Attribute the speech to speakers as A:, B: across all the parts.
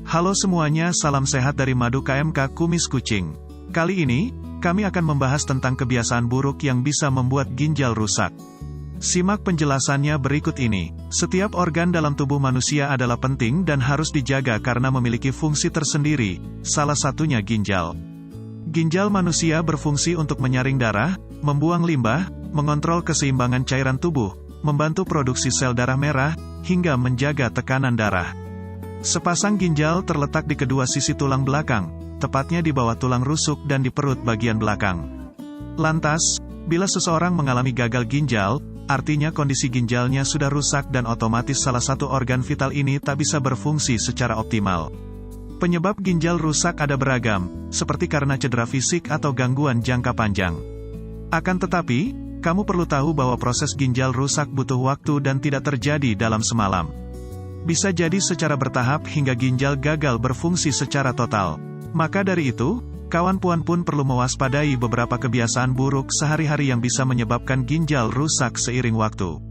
A: Halo semuanya, salam sehat dari Madu KMK Kumis Kucing. Kali ini, kami akan membahas tentang kebiasaan buruk yang bisa membuat ginjal rusak. Simak penjelasannya berikut ini. Setiap organ dalam tubuh manusia adalah penting dan harus dijaga karena memiliki fungsi tersendiri, salah satunya ginjal. Ginjal manusia berfungsi untuk menyaring darah, membuang limbah, mengontrol keseimbangan cairan tubuh, membantu produksi sel darah merah, hingga menjaga tekanan darah. Sepasang ginjal terletak di kedua sisi tulang belakang, tepatnya di bawah tulang rusuk dan di perut bagian belakang. Lantas, bila seseorang mengalami gagal ginjal, artinya kondisi ginjalnya sudah rusak dan otomatis salah satu organ vital ini tak bisa berfungsi secara optimal. Penyebab ginjal rusak ada beragam, seperti karena cedera fisik atau gangguan jangka panjang. Akan tetapi, kamu perlu tahu bahwa proses ginjal rusak butuh waktu dan tidak terjadi dalam semalam. Bisa jadi secara bertahap hingga ginjal gagal berfungsi secara total. Maka dari itu, kawan puan pun perlu mewaspadai beberapa kebiasaan buruk sehari-hari yang bisa menyebabkan ginjal rusak seiring waktu.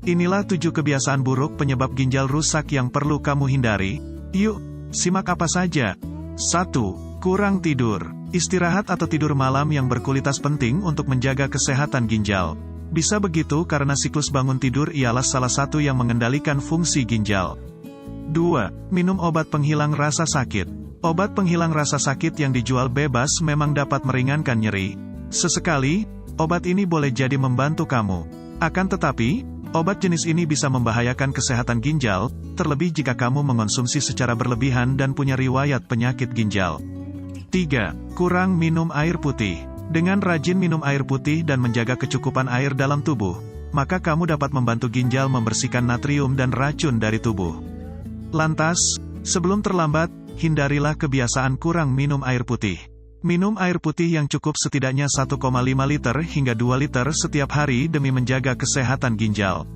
A: Inilah 7 kebiasaan buruk penyebab ginjal rusak yang perlu kamu hindari. Yuk, simak apa saja. 1. Kurang tidur. Istirahat atau tidur malam yang berkualitas penting untuk menjaga kesehatan ginjal. Bisa begitu karena siklus bangun tidur ialah salah satu yang mengendalikan fungsi ginjal. 2. Minum obat penghilang rasa sakit. Obat penghilang rasa sakit yang dijual bebas memang dapat meringankan nyeri. Sesekali, obat ini boleh jadi membantu kamu. Akan tetapi, obat jenis ini bisa membahayakan kesehatan ginjal, terlebih jika kamu mengonsumsi secara berlebihan dan punya riwayat penyakit ginjal. 3. Kurang minum air putih. Dengan rajin minum air putih dan menjaga kecukupan air dalam tubuh, maka kamu dapat membantu ginjal membersihkan natrium dan racun dari tubuh. Lantas, sebelum terlambat, hindarilah kebiasaan kurang minum air putih. Minum air putih yang cukup setidaknya 1,5 liter hingga 2 liter setiap hari demi menjaga kesehatan ginjal.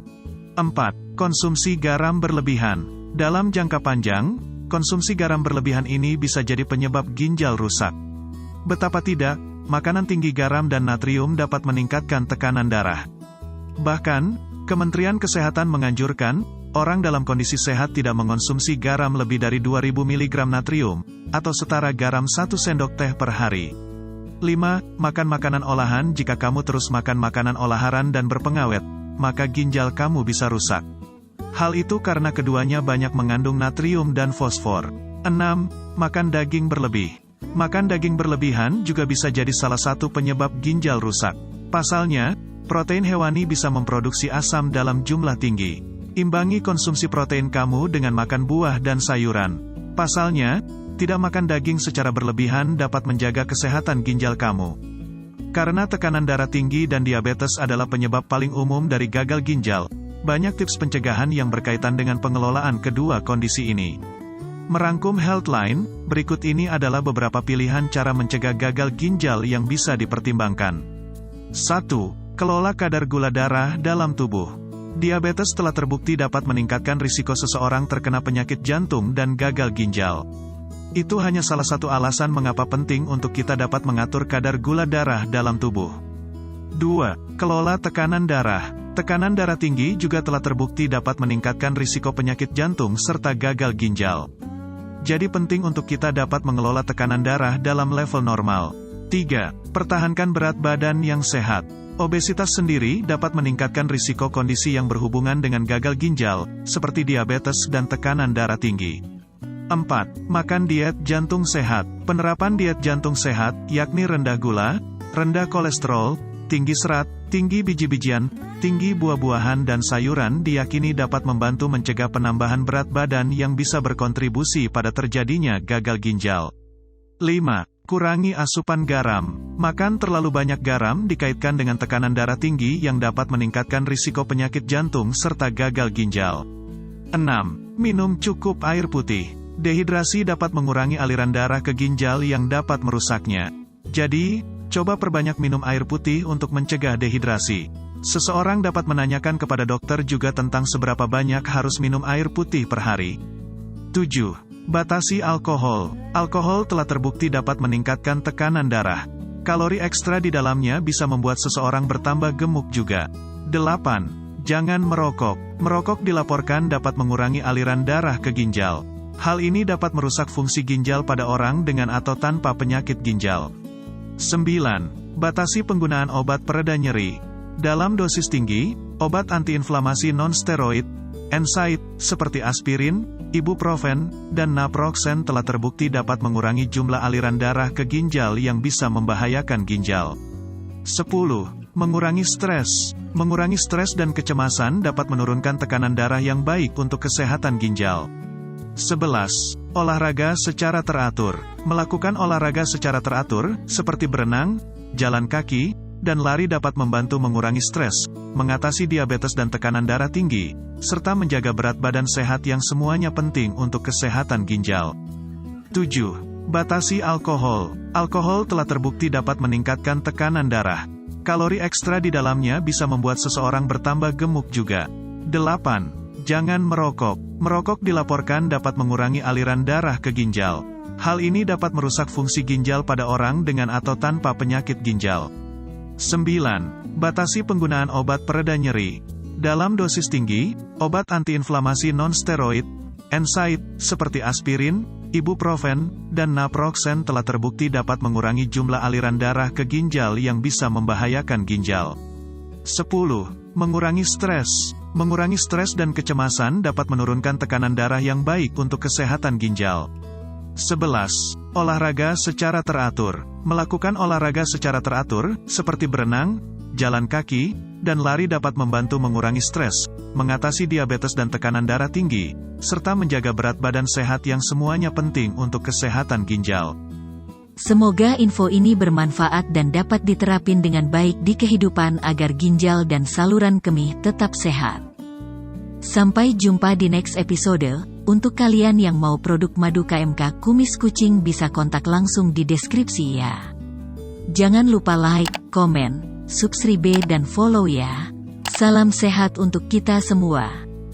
A: 4. Konsumsi garam berlebihan. Dalam jangka panjang, konsumsi garam berlebihan ini bisa jadi penyebab ginjal rusak. Betapa tidak, makanan tinggi garam dan natrium dapat meningkatkan tekanan darah. Bahkan, Kementerian Kesehatan menganjurkan, orang dalam kondisi sehat tidak mengonsumsi garam lebih dari 2000 mg natrium, atau setara garam 1 sendok teh per hari. 5. Makan makanan olahan. Jika kamu terus makan makanan olahan dan berpengawet, maka ginjal kamu bisa rusak. Hal itu karena keduanya banyak mengandung natrium dan fosfor. 6. Makan daging berlebih. Makan daging berlebihan juga bisa jadi salah satu penyebab ginjal rusak. Pasalnya, protein hewani bisa memproduksi asam dalam jumlah tinggi. Imbangi konsumsi protein kamu dengan makan buah dan sayuran. Pasalnya, tidak makan daging secara berlebihan dapat menjaga kesehatan ginjal kamu. Karena tekanan darah tinggi dan diabetes adalah penyebab paling umum dari gagal ginjal, banyak tips pencegahan yang berkaitan dengan pengelolaan kedua kondisi ini. Merangkum Healthline, berikut ini adalah beberapa pilihan cara mencegah gagal ginjal yang bisa dipertimbangkan. 1. Kelola kadar gula darah dalam tubuh. Diabetes telah terbukti dapat meningkatkan risiko seseorang terkena penyakit jantung dan gagal ginjal. Itu hanya salah satu alasan mengapa penting untuk kita dapat mengatur kadar gula darah dalam tubuh. 2. Kelola tekanan darah. Tekanan darah tinggi juga telah terbukti dapat meningkatkan risiko penyakit jantung serta gagal ginjal. Jadi penting untuk kita dapat mengelola tekanan darah dalam level normal. 3. Pertahankan berat badan yang sehat. Obesitas sendiri dapat meningkatkan risiko kondisi yang berhubungan dengan gagal ginjal, seperti diabetes dan tekanan darah tinggi. 4. Makan diet jantung sehat. Penerapan diet jantung sehat, yakni rendah gula, rendah kolesterol, tinggi serat, tinggi biji-bijian, tinggi buah-buahan dan sayuran diyakini dapat membantu mencegah penambahan berat badan yang bisa berkontribusi pada terjadinya gagal ginjal. 5. Kurangi asupan garam. Makan terlalu banyak garam dikaitkan dengan tekanan darah tinggi yang dapat meningkatkan risiko penyakit jantung serta gagal ginjal. 6. Minum cukup air putih. Dehidrasi dapat mengurangi aliran darah ke ginjal yang dapat merusaknya. Jadi, coba perbanyak minum air putih untuk mencegah dehidrasi. Seseorang dapat menanyakan kepada dokter juga tentang seberapa banyak harus minum air putih per hari. 7. Batasi alkohol. Alkohol telah terbukti dapat meningkatkan tekanan darah. Kalori ekstra di dalamnya bisa membuat seseorang bertambah gemuk juga. 8. Jangan merokok. Merokok dilaporkan dapat mengurangi aliran darah ke ginjal. Hal ini dapat merusak fungsi ginjal pada orang dengan atau tanpa penyakit ginjal. 9. Batasi penggunaan obat pereda nyeri. Dalam dosis tinggi, obat antiinflamasi non-steroid, NSAID, seperti aspirin, ibuprofen, dan naproxen telah terbukti dapat mengurangi jumlah aliran darah ke ginjal yang bisa membahayakan ginjal. 10. Mengurangi stres. Mengurangi stres dan kecemasan dapat menurunkan tekanan darah yang baik untuk kesehatan ginjal. 11. Olahraga secara teratur. Melakukan olahraga secara teratur, seperti berenang, jalan kaki, dan lari dapat membantu mengurangi stres, mengatasi diabetes dan tekanan darah tinggi, serta menjaga berat badan sehat yang semuanya penting untuk kesehatan ginjal. 7. Batasi alkohol. Alkohol telah terbukti dapat meningkatkan tekanan darah. Kalori ekstra di dalamnya bisa membuat seseorang bertambah gemuk juga. 8. Jangan merokok. Merokok dilaporkan dapat mengurangi aliran darah ke ginjal. Hal ini dapat merusak fungsi ginjal pada orang dengan atau tanpa penyakit ginjal. 9. Batasi penggunaan obat pereda nyeri. Dalam dosis tinggi, obat antiinflamasi non-steroid, NSAID, seperti aspirin, ibuprofen, dan naproxen telah terbukti dapat mengurangi jumlah aliran darah ke ginjal yang bisa membahayakan ginjal. 10. Mengurangi stres. Mengurangi stres dan kecemasan dapat menurunkan tekanan darah yang baik untuk kesehatan ginjal. 11. Olahraga secara teratur. Melakukan olahraga secara teratur, seperti berenang, jalan kaki, dan lari dapat membantu mengurangi stres, mengatasi diabetes dan tekanan darah tinggi, serta menjaga berat badan sehat yang semuanya penting untuk kesehatan ginjal.
B: Semoga info ini bermanfaat dan dapat diterapin dengan baik di kehidupan agar ginjal dan saluran kemih tetap sehat. Sampai jumpa di next episode. Untuk kalian yang mau produk madu KMK Kumis Kucing bisa kontak langsung di deskripsi ya. Jangan lupa like, komen, subscribe dan follow ya. Salam sehat untuk kita semua.